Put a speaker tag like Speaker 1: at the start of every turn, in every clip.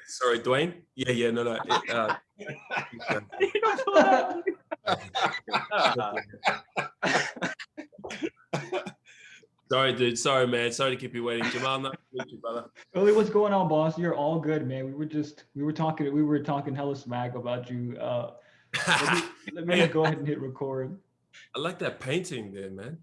Speaker 1: Sorry, Dwayne. Yeah, no. Sorry, dude. Sorry, man. Sorry to keep you waiting. Jamal, not with you, brother.
Speaker 2: Uli, what's going on, boss? You're all good, man. We were talking hella smack about you. Let me go ahead and hit record.
Speaker 1: I like that painting there, man.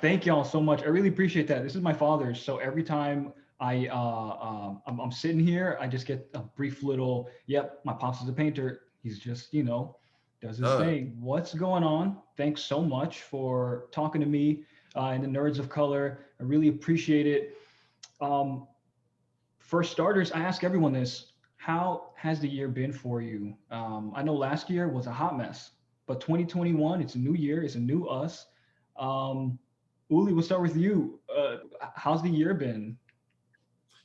Speaker 2: Thank y'all so much. I really appreciate that. This is my father's, so every time I'm sitting here, I just get a brief little. Yep, my pops is a painter. He's just does his thing. What's going on? Thanks so much for talking to me and the Nerds of Color. I really appreciate it. For starters, I ask everyone this: how has the year been for you? I know last year was a hot mess, but 2021, it's a new year, it's a new us. Uli, we'll start with you. How's the year been?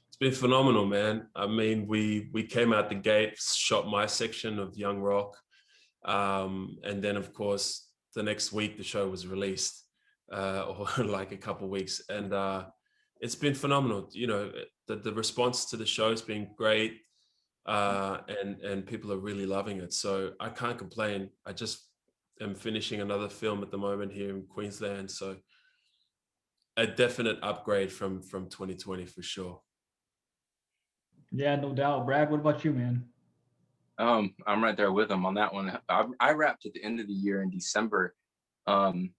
Speaker 1: It's been phenomenal, man. I mean, we came out the gate, shot my section of Young Rock, and then of course the next week the show was released, or like a couple of weeks, and it's been phenomenal. You know, the response to the show has been great, and people are really loving it. So I can't complain. I just am finishing another film at the moment here in Queensland, so a definite upgrade from 2020 for sure.
Speaker 2: Yeah, no doubt. Brad, what about you, man?
Speaker 3: I'm right there with him on that one. I wrapped at the end of the year in December. And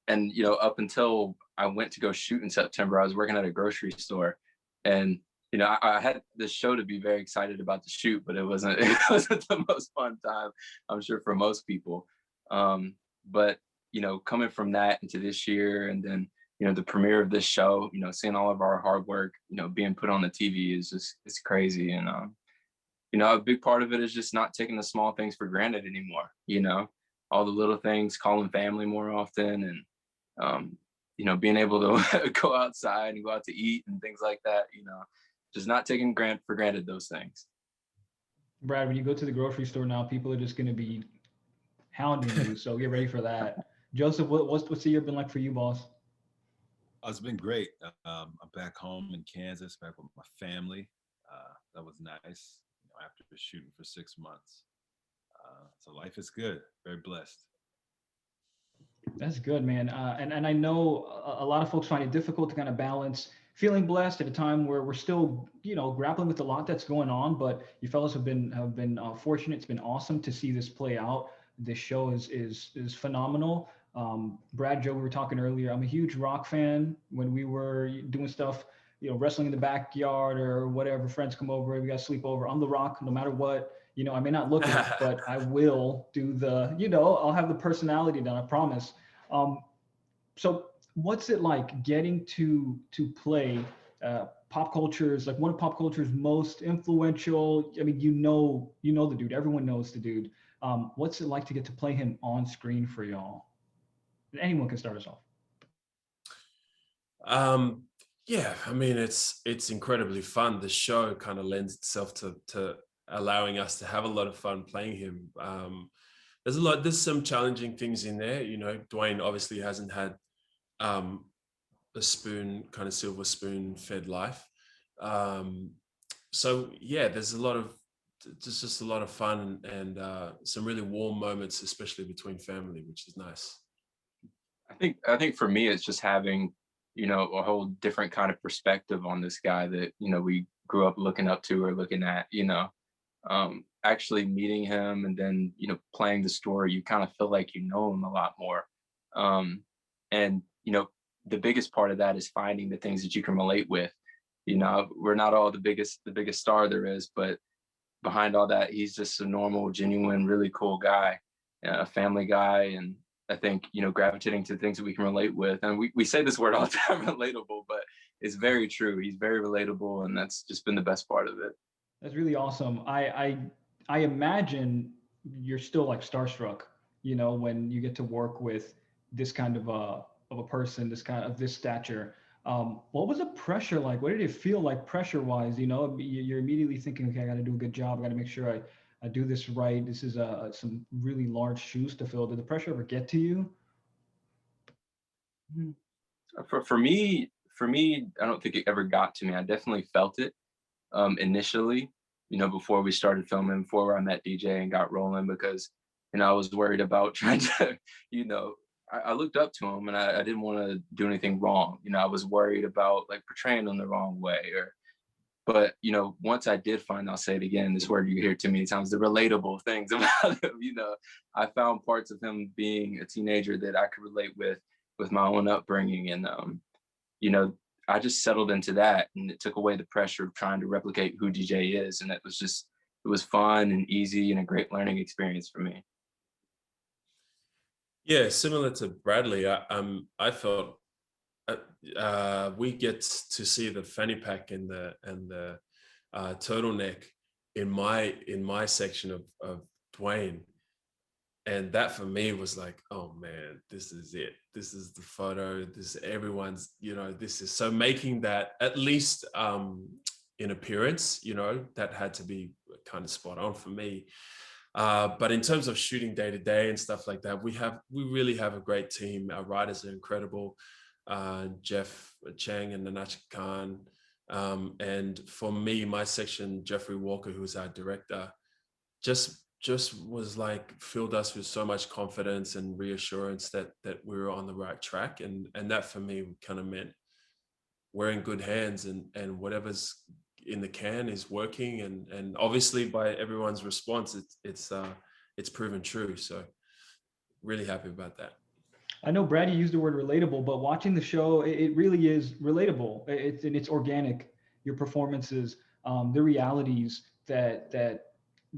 Speaker 3: up until I went to go shoot in September, I was working at a grocery store, and I had this show to be very excited about the shoot, but it wasn't the most fun time, I'm sure, for most people. But coming from that into this year, and then the premiere of this show, seeing all of our hard work being put on the TV is just, it's crazy. And a big part of it is just not taking the small things for granted anymore. All the little things, calling family more often, and being able to go outside and go out to eat and things like that. Just not taking for granted those things.
Speaker 2: Brad, when you go to the grocery store now, people are just going to be hounding you, so get ready for that. Joseph, what's the year been like for you, boss?
Speaker 4: It's been great. I'm back home in Kansas, back with my family. That was nice. After shooting for 6 months, so life is good. Very blessed.
Speaker 2: That's good, man. And I know a lot of folks find it difficult to kind of balance feeling blessed at a time where we're still grappling with a lot that's going on. But you fellas have been fortunate. It's been awesome to see this play out. This show is phenomenal. Brad, Joe, we were talking earlier. I'm a huge rock fan. When we were doing stuff, wrestling in the backyard or whatever, friends come over, we got to sleep over. I'm the Rock, no matter what. I may not look it, but I will do I'll have the personality down, I promise. So what's it like getting to play pop culture's, like one of pop culture's most influential? I mean, the dude. Everyone knows the dude. What's it like to get to play him on screen for y'all? Anyone can start us off.
Speaker 1: Yeah, I mean, it's incredibly fun. The show kind of lends itself to allowing us to have a lot of fun playing him. There's some challenging things in there. Dwayne obviously hasn't had a silver spoon fed life. So yeah, there's just a lot of fun and some really warm moments, especially between family, which is nice.
Speaker 3: I think for me, it's just having a whole different kind of perspective on this guy that we grew up looking up to or looking at. Actually meeting him and then playing the story, you kind of feel like him a lot more. And the biggest part of that is finding the things that you can relate with. We're not all the biggest star there is, but behind all that, he's just a normal, genuine, really cool guy, a family guy. And I think, gravitating to things that we can relate with. And we say this word all the time, relatable, but it's very true. He's very relatable, and that's just been the best part of it.
Speaker 2: That's really awesome. I imagine you're still like starstruck, when you get to work with this kind of a person, this stature. What was the pressure like? What did it feel like pressure-wise? You're immediately thinking, okay, I got to do a good job. I got to make sure I do this right. This is some really large shoes to fill. Did the pressure ever get to you?
Speaker 3: For me, I don't think it ever got to me. I definitely felt it initially, before we started filming, before I met DJ and got rolling, because, I was worried about trying to, I looked up to him and I didn't want to do anything wrong. I was worried about like portraying him the wrong way but once I did find, I'll say it again, this word you hear too many times, the relatable things about him, I found parts of him being a teenager that I could relate with my own upbringing. And, I just settled into that, and it took away the pressure of trying to replicate who DJ is. And it was fun and easy and a great learning experience for me.
Speaker 1: Yeah, similar to Bradley, I felt we get to see the fanny pack and the turtleneck in my section of Dwayne, and that for me was like, oh man, this is it. This is the photo. This is everyone's. This is so making that at least in appearance. That had to be kind of spot on for me. But in terms of shooting day to day and stuff like that, we really have a great team. Our writers are incredible. Jeff Chang and Nanach Khan. And for me, my section, Jeffrey Walker, who's our director, just was like filled us with so much confidence and reassurance that we were on the right track. And that for me kind of meant we're in good hands, and whatever's in the can is working. And obviously by everyone's response, it's proven true. So really happy about that.
Speaker 2: I know Brad, you used the word relatable, but watching the show, it really is relatable. It's organic. Your performances, the realities that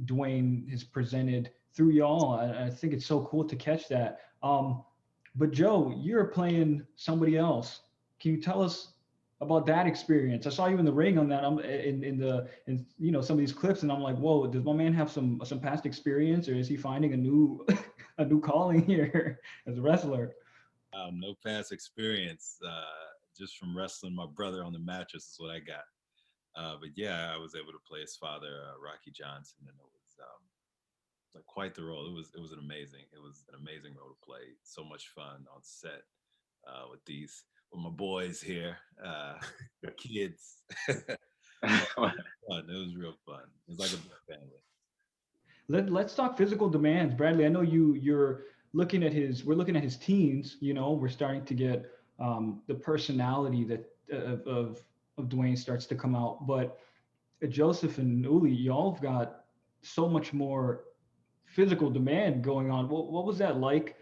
Speaker 2: Dwayne has presented through y'all. I think it's so cool to catch that. But Joe, you're playing somebody else. Can you tell us about that experience? I saw you in the ring on that. In some of these clips, and I'm like, whoa, does my man have some past experience, or is he finding a new a new calling here as a wrestler?
Speaker 4: No past experience, just from wrestling my brother on the mattress is what I got. But yeah, I was able to play his father, Rocky Johnson, and it was like quite the role. It was an amazing role to play. So much fun on set with my boys here, kids. It was real fun. It was like a big family.
Speaker 2: Let's talk physical demands, Bradley. I know we're looking at his teens. We're starting to get the personality that of Dwayne starts to come out. But Joseph and Uli, y'all have got so much more physical demand going on. What was that like?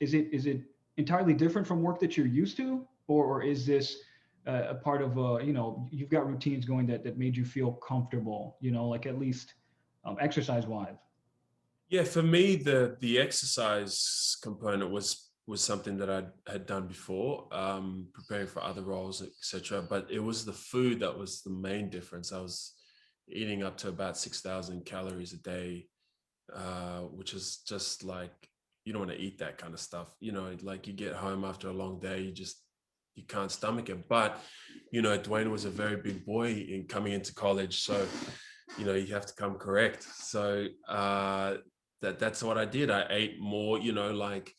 Speaker 2: Is it entirely different from work that you're used to, or is this a part of you've got routines going that made you feel comfortable? Like at least exercise wise.
Speaker 1: Yeah, for me, the exercise component was something that I had done before, preparing for other roles, etc. But it was the food that was the main difference. I was eating up to about 6,000 calories a day, which is just like, you don't want to eat that kind of stuff. Like you get home after a long day, you can't stomach it. But, Dwayne was a very big boy in coming into college. So, you have to come correct. So that's what I did. I ate more, like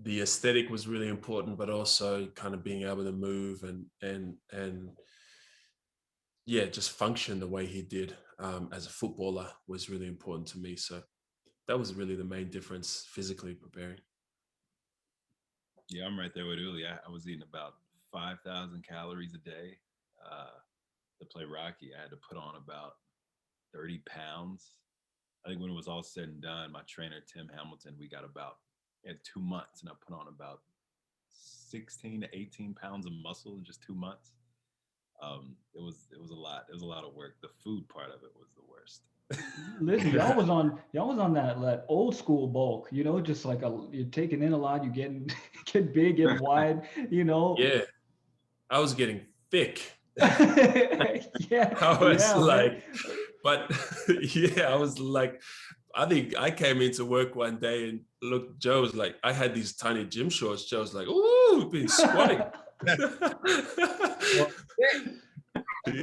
Speaker 1: the aesthetic was really important, but also kind of being able to move and yeah, just function the way he did as a footballer was really important to me. So that was really the main difference, physically preparing.
Speaker 4: Yeah, I'm right there with Uli. I was eating about 5,000 calories a day. To play Rocky, I had to put on about 30 pounds. I think when it was all said and done, my trainer, Tim Hamilton, we had 2 months, and I put on about 16 to 18 pounds of muscle in just 2 months. It was a lot. It was a lot of work. The food part of it was the worst.
Speaker 2: Listen, y'all was on that old school bulk, just like you're taking in a lot, you get big, get wide,
Speaker 1: Yeah, I was getting thick.
Speaker 2: Yeah,
Speaker 1: I was like,
Speaker 2: man.
Speaker 1: but yeah, I was like, I think I came into work one day and look, Joe was like, I had these tiny gym shorts. Joe was like, ooh, been squatting.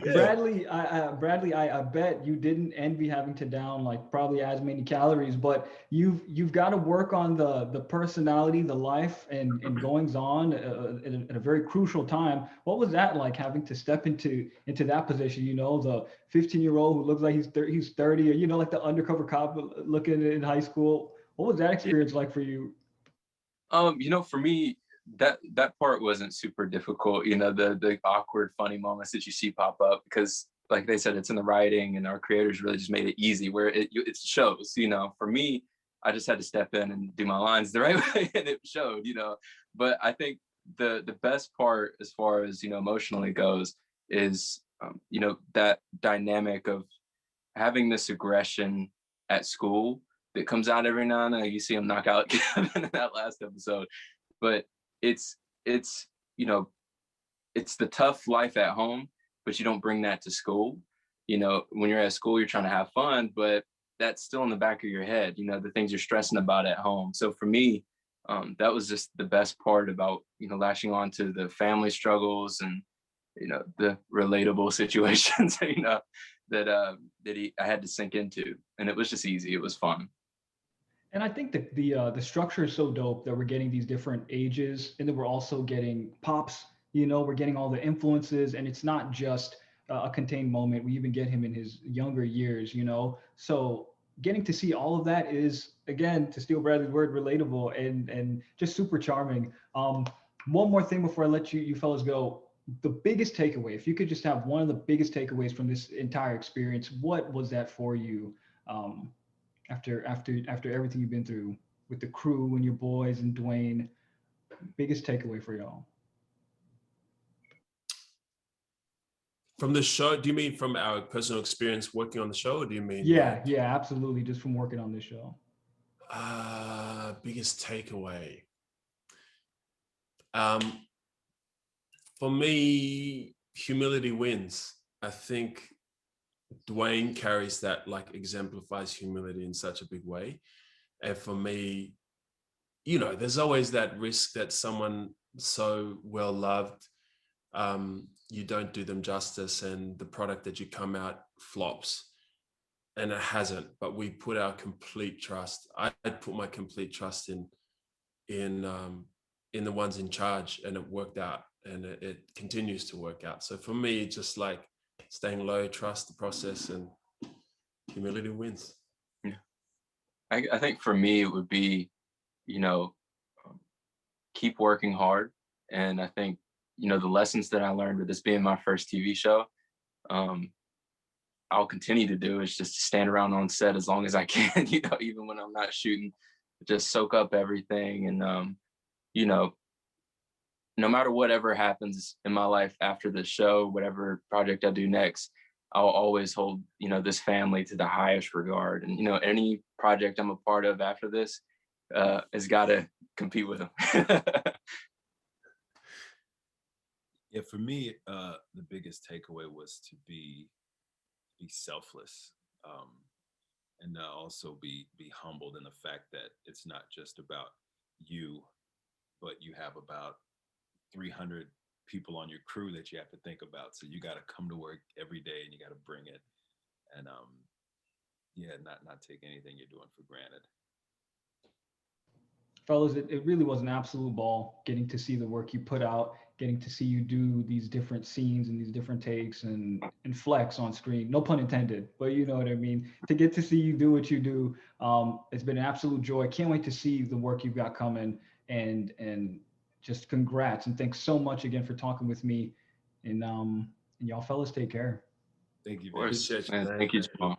Speaker 2: Bradley, I bet you didn't envy having to down like probably as many calories, but you've got to work on the personality, the life, and goings on at a very crucial time. What was that like having to step into that position? You know, the 15-year-old who looks like he's 30, or you know, like the undercover cop looking in high school. What was that experience like for you?
Speaker 3: You know, for me, that part wasn't super difficult. You know, the awkward, funny moments that you see pop up, because like they said, it's in the writing, and our creators really just made it easy where it shows. You know, for me, I just had to step in and do my lines the right way, and it showed. You know, but I think the best part, as far as, you know, emotionally goes, is you know, that dynamic of having this aggression at school that comes out every now and then. You see him knock out Kevin in that last episode, but it's you know, it's the tough life at home, but you don't bring that to school. You know, when you're at school, you're trying to have fun, but that's still in the back of your head. You know, the things you're stressing about at home. So for me, that was just the best part about, you know, lashing on to the family struggles and, you know, the relatable situations, you know, that I had to sink into, and it was just easy. It was fun.
Speaker 2: And I think the structure is so dope that we're getting these different ages, and then we're also getting pops. You know, we're getting all the influences, and it's not just a contained moment. We even get him in his younger years. You know, so getting to see all of that is, again, to steal Bradley's word, relatable and just super charming. One more thing before I let you fellas go. The biggest takeaway, if you could just have one of the biggest takeaways from this entire experience, what was that for you? After everything you've been through with the crew and your boys and Dwayne, biggest takeaway for y'all?
Speaker 1: From the show, do you mean from our personal experience working on the show, or do you mean
Speaker 2: Yeah, yeah, absolutely. Just from working on this show.
Speaker 1: Biggest takeaway? For me, humility wins. I think Dwayne carries that, like exemplifies humility in such a big way. And for me, you know, there's always that risk that someone so well loved, you don't do them justice, and the product that you come out flops. And it hasn't, but we put our complete trust. I put my complete trust in the ones in charge, and it worked out, and it continues to work out. So for me, just like staying low, trust the process, and humility wins.
Speaker 3: Yeah. I think for me, it would be, you know, keep working hard. And I think, you know, the lessons that I learned with this being my first TV show, I'll continue to do is just stand around on set as long as I can, you know, even when I'm not shooting, just soak up everything. And, you know, no matter whatever happens in my life after this show, whatever project I do next, I'll always hold, you know, this family to the highest regard. And, you know, any project I'm a part of after this has got to compete with them.
Speaker 4: Yeah, for me, the biggest takeaway was to be selfless, and also be humbled in the fact that it's not just about you, but you have about 300 people on your crew that you have to think about. So you got to come to work every day, and you got to bring it, and yeah, not take anything you're doing for granted.
Speaker 2: Fellas, it really was an absolute ball getting to see the work you put out, getting to see you do these different scenes and these different takes and flex on screen. No pun intended, but you know what I mean. To get to see you do what you do, it's been an absolute joy. Can't wait to see the work you've got coming, and just congrats and thanks so much again for talking with me. And y'all fellas take care.
Speaker 4: Thank you,
Speaker 3: Of course,
Speaker 1: Appreciate you,
Speaker 3: man.
Speaker 1: man.
Speaker 3: Thank you, Jamal.